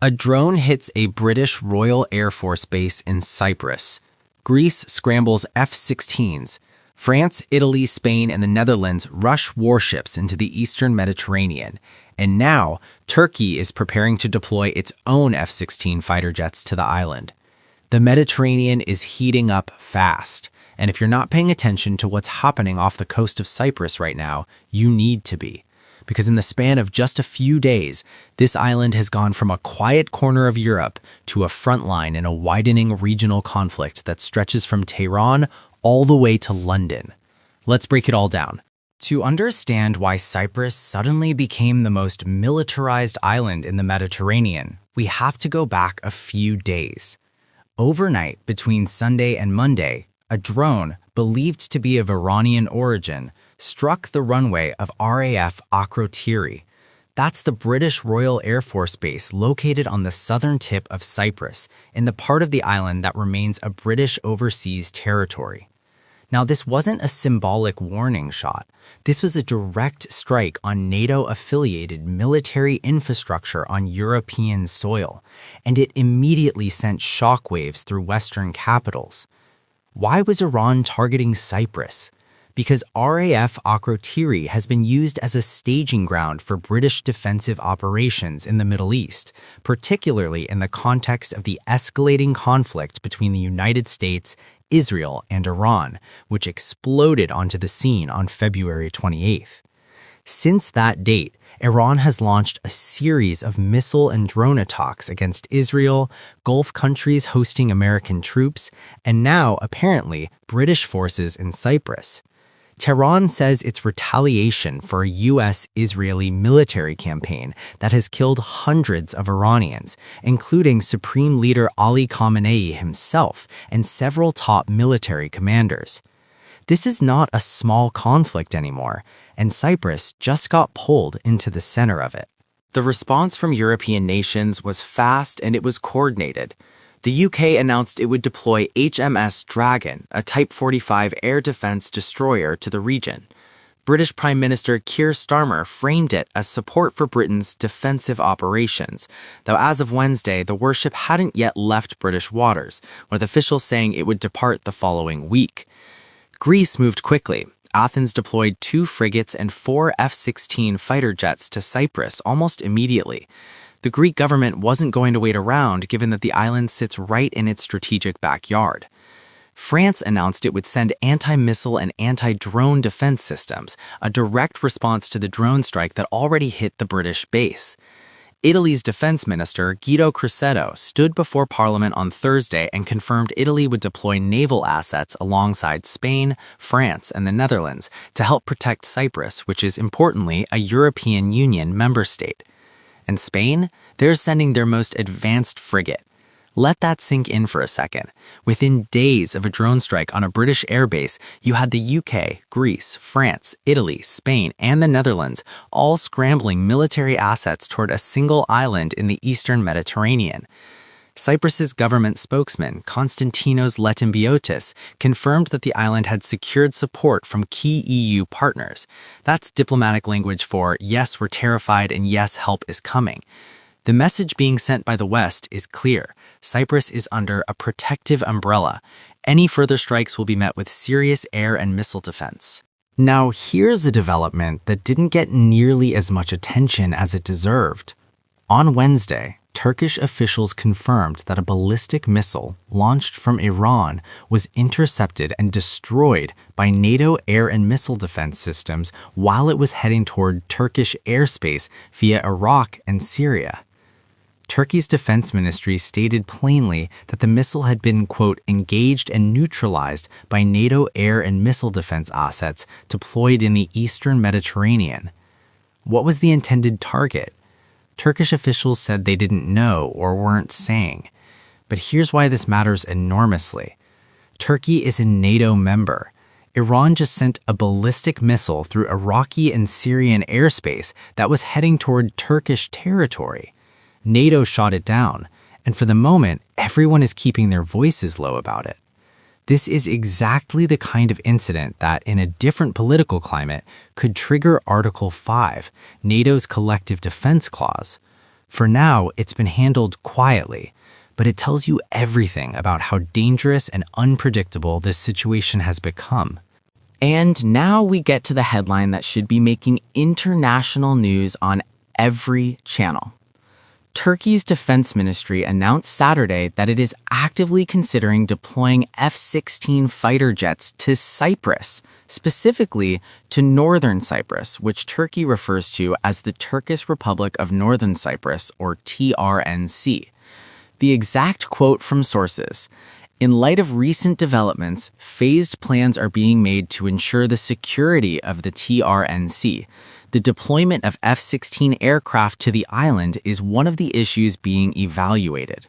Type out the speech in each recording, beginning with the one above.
A drone hits a British Royal Air Force base in Cyprus. Greece scrambles F-16s. France, Italy, Spain, and the Netherlands rush warships into the eastern Mediterranean. And now, Turkey is preparing to deploy its own F-16 fighter jets to the island. The Mediterranean is heating up fast. And if you're not paying attention to what's happening off the coast of Cyprus right now, you need to be. Because in the span of just a few days, this island has gone from a quiet corner of Europe to a front line in a widening regional conflict that stretches from Tehran all the way to London. Let's break it all down. To understand why Cyprus suddenly became the most militarized island in the Mediterranean, we have to go back a few days. Overnight, between Sunday and Monday, a drone, believed to be of Iranian origin, struck the runway of RAF Akrotiri. That's the British Royal Air Force base located on the southern tip of Cyprus, in the part of the island that remains a British overseas territory. Now, this wasn't a symbolic warning shot. This was a direct strike on NATO-affiliated military infrastructure on European soil, and it immediately sent shockwaves through Western capitals. Why was Iran targeting Cyprus? Because RAF Akrotiri has been used as a staging ground for British defensive operations in the Middle East, particularly in the context of the escalating conflict between the United States, Israel, and Iran, which exploded onto the scene on February 28th. Since that date, Iran has launched a series of missile and drone attacks against Israel, Gulf countries hosting American troops, and now, apparently, British forces in Cyprus. Tehran says it's retaliation for a U.S.-Israeli military campaign that has killed hundreds of Iranians, including Supreme Leader Ali Khamenei himself and several top military commanders. This is not a small conflict anymore, and Cyprus just got pulled into the center of it. The response from European nations was fast and it was coordinated. The UK announced it would deploy HMS Dragon, a Type 45 air defense destroyer, to the region. British Prime Minister Keir Starmer framed it as support for Britain's defensive operations, though as of Wednesday, the warship hadn't yet left British waters, with officials saying it would depart the following week. Greece moved quickly. Athens deployed 2 frigates and 4 F-16 fighter jets to Cyprus almost immediately. The Greek government wasn't going to wait around given that the island sits right in its strategic backyard. France announced it would send anti-missile and anti-drone defense systems, a direct response to the drone strike that already hit the British base. Italy's defense minister, Guido Crosetto, stood before Parliament on Thursday and confirmed Italy would deploy naval assets alongside Spain, France, and the Netherlands to help protect Cyprus, which is, importantly, a European Union member state. And Spain? They're sending their most advanced frigate. Let that sink in for a second. Within days of a drone strike on a British airbase, you had the UK, Greece, France, Italy, Spain, and the Netherlands all scrambling military assets toward a single island in the eastern Mediterranean. Cyprus's government spokesman, Konstantinos Letimbiotis, confirmed that the island had secured support from key EU partners. That's diplomatic language for, yes, we're terrified, and yes, help is coming. The message being sent by the West is clear. Cyprus is under a protective umbrella. Any further strikes will be met with serious air and missile defense. Now, here's a development that didn't get nearly as much attention as it deserved. On Wednesday, Turkish officials confirmed that a ballistic missile launched from Iran was intercepted and destroyed by NATO air and missile defense systems while it was heading toward Turkish airspace via Iraq and Syria. Turkey's defense ministry stated plainly that the missile had been, quote, engaged and neutralized by NATO air and missile defense assets deployed in the eastern Mediterranean. What was the intended target? Turkish officials said they didn't know or weren't saying. But here's why this matters enormously. Turkey is a NATO member. Iran just sent a ballistic missile through Iraqi and Syrian airspace that was heading toward Turkish territory. NATO shot it down, and for the moment, everyone is keeping their voices low about it. This is exactly the kind of incident that, in a different political climate, could trigger Article 5, NATO's collective defense clause. For now, it's been handled quietly, but it tells you everything about how dangerous and unpredictable this situation has become. And now we get to the headline that should be making international news on every channel. Turkey's defense ministry announced Saturday that it is actively considering deploying F-16 fighter jets to Cyprus, specifically to Northern Cyprus, which Turkey refers to as the Turkish Republic of Northern Cyprus, or TRNC. The exact quote from sources: "In light of recent developments, phased plans are being made to ensure the security of the TRNC. The deployment of F-16 aircraft to the island is one of the issues being evaluated."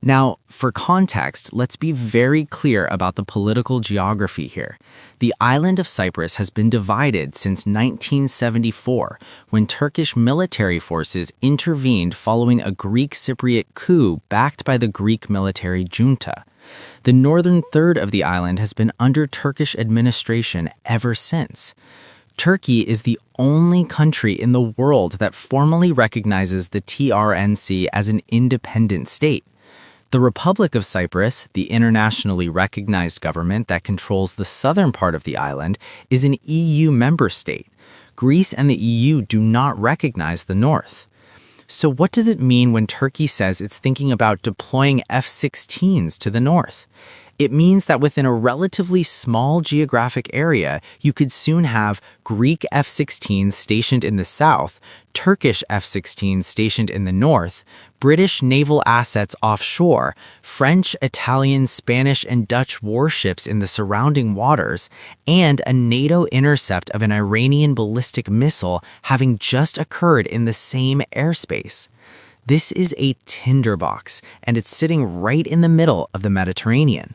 Now, for context, let's be very clear about the political geography here. The island of Cyprus has been divided since 1974, when Turkish military forces intervened following a Greek Cypriot coup backed by the Greek military junta. The northern third of the island has been under Turkish administration ever since. Turkey is the only country in the world that formally recognizes the TRNC as an independent state. The Republic of Cyprus, the internationally recognized government that controls the southern part of the island, is an EU member state. Greece and the EU do not recognize the north. So what does it mean when Turkey says it's thinking about deploying F-16s to the north? It means that within a relatively small geographic area, you could soon have Greek F-16s stationed in the south, Turkish F-16s stationed in the north, British naval assets offshore, French, Italian, Spanish, and Dutch warships in the surrounding waters, and a NATO intercept of an Iranian ballistic missile having just occurred in the same airspace. This is a tinderbox, and it's sitting right in the middle of the Mediterranean.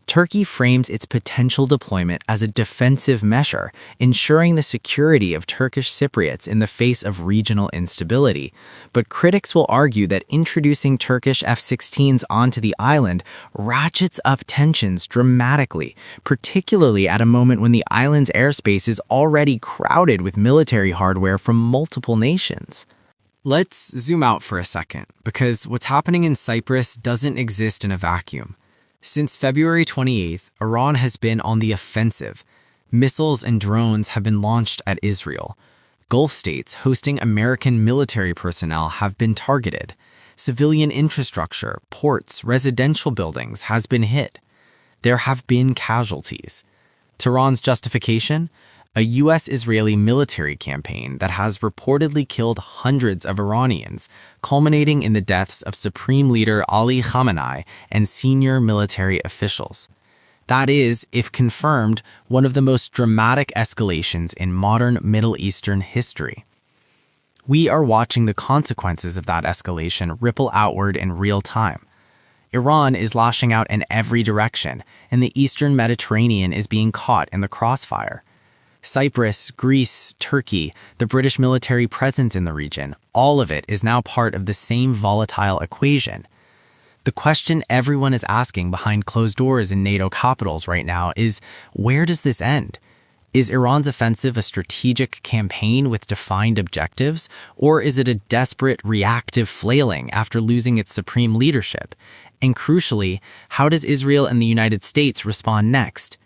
Turkey frames its potential deployment as a defensive measure, ensuring the security of Turkish Cypriots in the face of regional instability. But critics will argue that introducing Turkish F-16s onto the island ratchets up tensions dramatically, particularly at a moment when the island's airspace is already crowded with military hardware from multiple nations. Let's zoom out for a second, because what's happening in Cyprus doesn't exist in a vacuum. Since February 28th, Iran has been on the offensive. Missiles and drones have been launched at Israel. Gulf states hosting American military personnel have been targeted. Civilian infrastructure, ports, residential buildings has been hit. There have been casualties. Tehran's justification? A U.S.-Israeli military campaign that has reportedly killed hundreds of Iranians, culminating in the deaths of Supreme Leader Ali Khamenei and senior military officials. That is, if confirmed, one of the most dramatic escalations in modern Middle Eastern history. We are watching the consequences of that escalation ripple outward in real time. Iran is lashing out in every direction, and the Eastern Mediterranean is being caught in the crossfire. Cyprus, Greece, Turkey, the British military presence in the region, all of it is now part of the same volatile equation. The question everyone is asking behind closed doors in NATO capitals right now is, where does this end? Is Iran's offensive a strategic campaign with defined objectives, or is it a desperate, reactive flailing after losing its supreme leadership? And crucially, how does Israel and the United States respond next?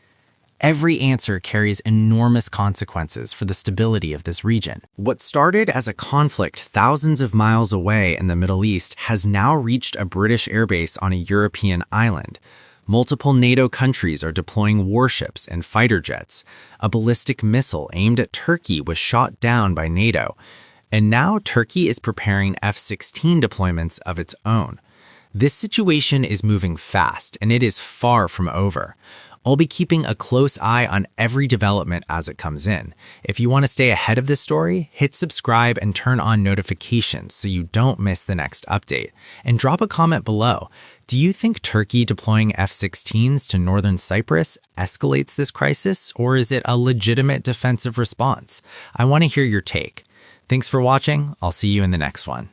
Every answer carries enormous consequences for the stability of this region. What started as a conflict thousands of miles away in the Middle East has now reached a British airbase on a European island. Multiple NATO countries are deploying warships and fighter jets. A ballistic missile aimed at Turkey was shot down by NATO. And now Turkey is preparing F-16 deployments of its own. This situation is moving fast, and it is far from over. I'll be keeping a close eye on every development as it comes in. If you want to stay ahead of this story, hit subscribe and turn on notifications so you don't miss the next update. And drop a comment below. Do you think Turkey deploying F-16s to Northern Cyprus escalates this crisis, or is it a legitimate defensive response? I want to hear your take. Thanks for watching. I'll see you in the next one.